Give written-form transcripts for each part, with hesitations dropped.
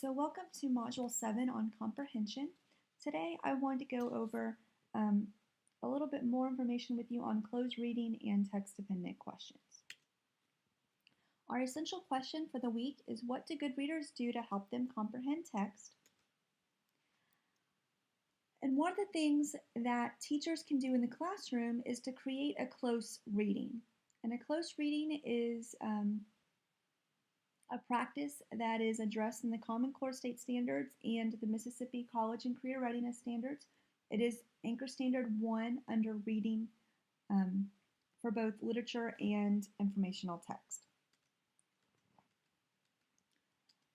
So welcome to Module 7 on Comprehension. Today I want to go over a little bit more information with you on closed reading and text-dependent questions. Our essential question for the week is, what do good readers do to help them comprehend text? And one of the things that teachers can do in the classroom is to create a close reading. And a close reading is a practice that is addressed in the Common Core State Standards and the Mississippi College and Career Readiness Standards. It is Anchor Standard 1 under reading for both literature and informational text.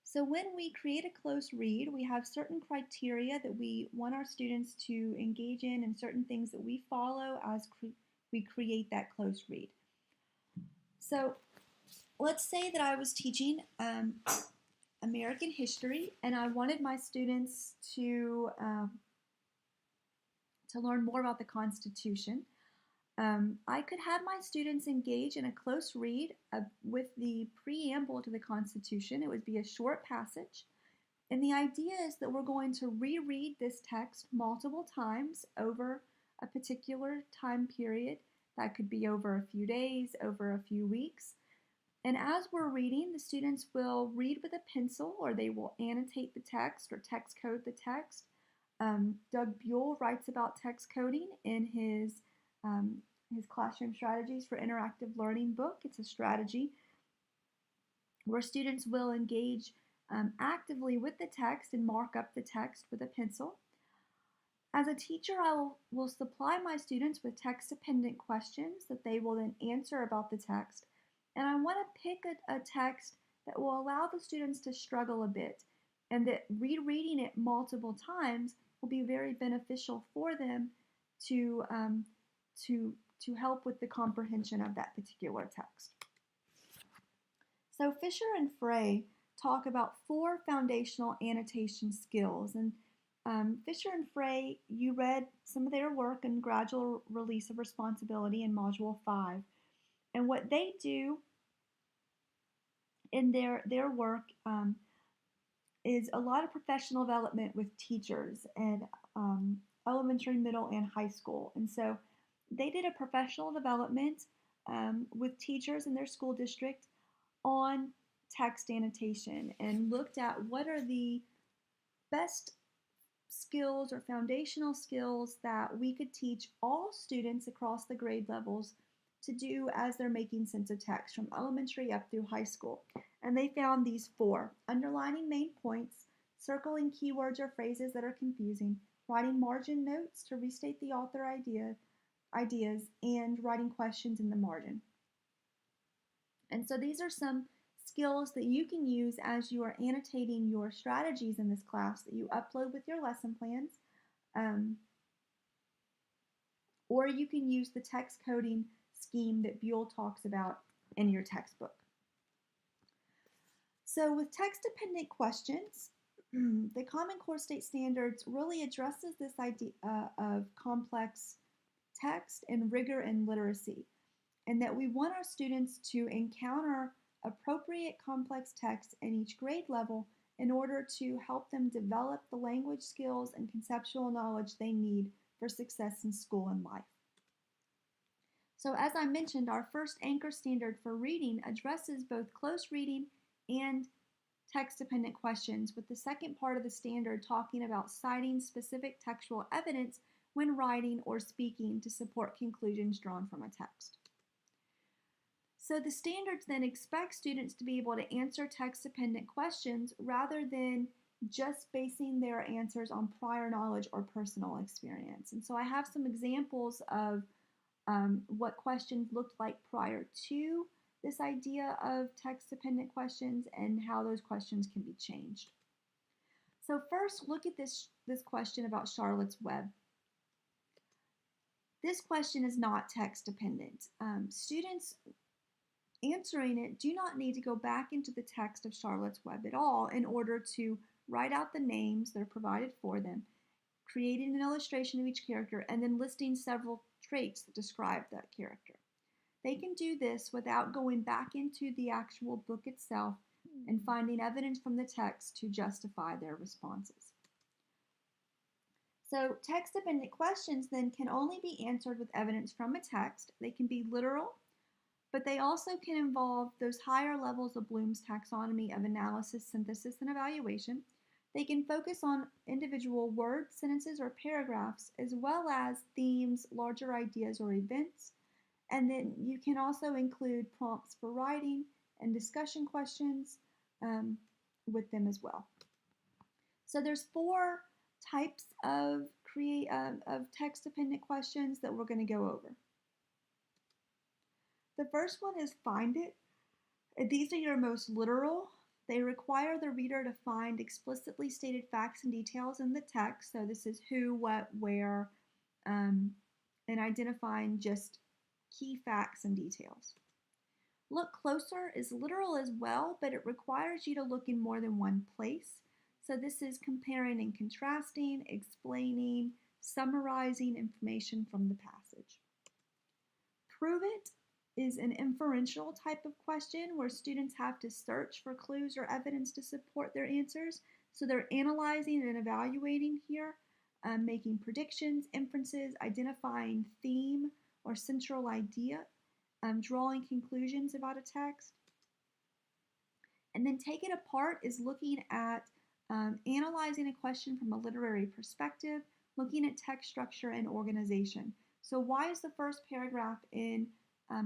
So when we create a close read, we have certain criteria that we want our students to engage in and certain things that we follow as we create that close read. So let's say that I was teaching American history and I wanted my students to learn more about the Constitution. I could have my students engage in a close read with the preamble to the Constitution. It would be a short passage. And the idea is that we're going to reread this text multiple times over a particular time period. That could be over a few days, over a few weeks. And as we're reading, the students will read with a pencil, or they will annotate the text or text code the text. Doug Buell writes about text coding in his Classroom Strategies for Interactive Learning book. It's a strategy where students will engage actively with the text and mark up the text with a pencil. As a teacher, I will supply my students with text-dependent questions that they will then answer about the text. And I want to pick a text that will allow the students to struggle a bit, and that rereading it multiple times will be very beneficial for them to help with the comprehension of that particular text. So Fisher and Frey talk about 4 foundational annotation skills. And Fisher and Frey, you read some of their work in Gradual Release of Responsibility in Module 5. And what they do in their work is a lot of professional development with teachers and elementary, middle, and high school. And so they did a professional development with teachers in their school district on text annotation and looked at what are the best skills or foundational skills that we could teach all students across the grade levels to do as they're making sense of text from elementary up through high school. And they found these 4: underlining main points, circling keywords or phrases that are confusing, writing margin notes to restate the author ideas, and writing questions in the margin. And so these are some skills that you can use as you are annotating your strategies in this class that you upload with your lesson plans, or you can use the text coding scheme that Buell talks about in your textbook. So with text-dependent questions, the Common Core State Standards really addresses this idea of complex text and rigor and literacy, and that we want our students to encounter appropriate complex text in each grade level in order to help them develop the language skills and conceptual knowledge they need for success in school and life. So as I mentioned, our first anchor standard for reading addresses both close reading and text-dependent questions, with the second part of the standard talking about citing specific textual evidence when writing or speaking to support conclusions drawn from a text. So the standards then expect students to be able to answer text-dependent questions rather than just basing their answers on prior knowledge or personal experience. And so I have some examples of what questions looked like prior to this idea of text-dependent questions and how those questions can be changed. So first, look at this question about Charlotte's Web. This question is not text-dependent. Students answering it do not need to go back into the text of Charlotte's Web at all in order to write out the names that are provided for them, creating an illustration of each character, and then listing several traits that describe that character. They can do this without going back into the actual book itself and finding evidence from the text to justify their responses. So text-dependent questions then can only be answered with evidence from a text. They can be literal, but they also can involve those higher levels of Bloom's taxonomy of analysis, synthesis, and evaluation. They can focus on individual words, sentences, or paragraphs, as well as themes, larger ideas, or events. And then you can also include prompts for writing and discussion questions with them as well. So there's 4 types of text-dependent questions that we're going to go over. The first one is find it. These are your most literal. They require the reader to find explicitly stated facts and details in the text. So this is who, what, where, and identifying just key facts and details. Look closer is literal as well, but it requires you to look in more than one place. So this is comparing and contrasting, explaining, summarizing information from the passage. Prove it is an inferential type of question where students have to search for clues or evidence to support their answers. So they're analyzing and evaluating here, making predictions, inferences, identifying theme or central idea, drawing conclusions about a text. And then take it apart is looking at analyzing a question from a literary perspective, looking at text structure and organization. So why is the first paragraph in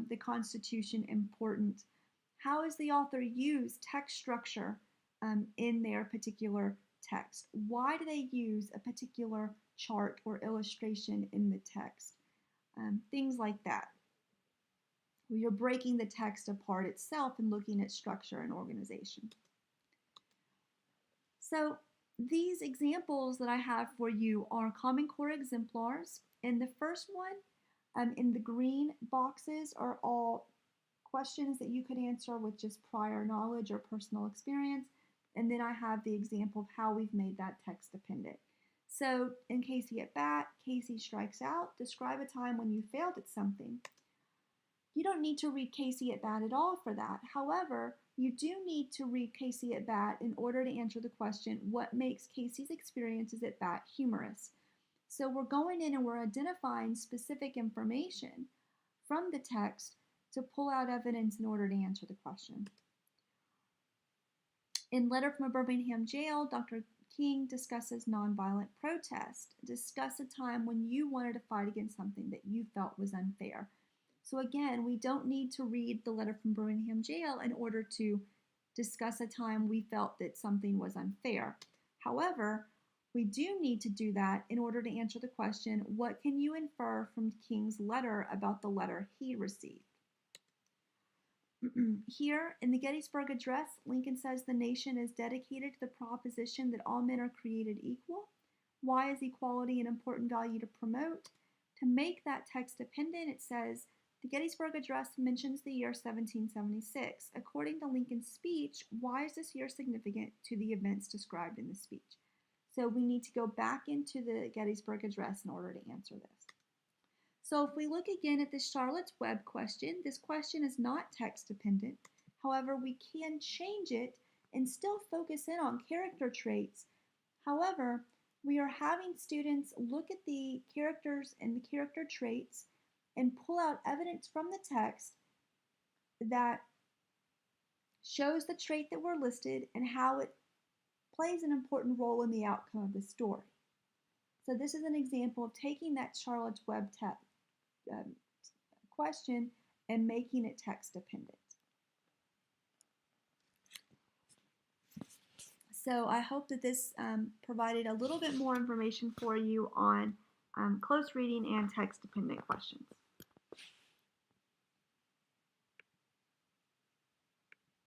the Constitution important? How has the author used text structure in their particular text? Why do they use a particular chart or illustration in the text? Things like that. Where you're breaking the text apart itself and looking at structure and organization. So these examples that I have for you are Common Core exemplars. And the first one in the green boxes are all questions that you could answer with just prior knowledge or personal experience. And then I have the example of how we've made that text dependent. So in Casey at Bat, Casey strikes out. Describe a time when you failed at something. You don't need to read Casey at Bat at all for that. However, you do need to read Casey at Bat in order to answer the question, what makes Casey's experiences at Bat humorous? So we're going in and we're identifying specific information from the text to pull out evidence in order to answer the question. In Letter from a Birmingham Jail, Dr. King discusses nonviolent protest. Discuss a time when you wanted to fight against something that you felt was unfair. So again, we don't need to read the Letter from Birmingham Jail in order to discuss a time we felt that something was unfair. However, we do need to do that in order to answer the question, what can you infer from King's letter about the letter he received? Here, in the Gettysburg Address, Lincoln says the nation is dedicated to the proposition that all men are created equal. Why is equality an important value to promote? To make that text dependent, it says, the Gettysburg Address mentions the year 1776. According to Lincoln's speech, why is this year significant to the events described in the speech? So we need to go back into the Gettysburg Address in order to answer this. So if we look again at the Charlotte's Web question, this question is not text dependent. However, we can change it and still focus in on character traits. However, we are having students look at the characters and the character traits and pull out evidence from the text that shows the trait that were listed and how it plays an important role in the outcome of the story. So this is an example of taking that Charlotte's Web question and making it text dependent. So I hope that this provided a little bit more information for you on close reading and text dependent questions.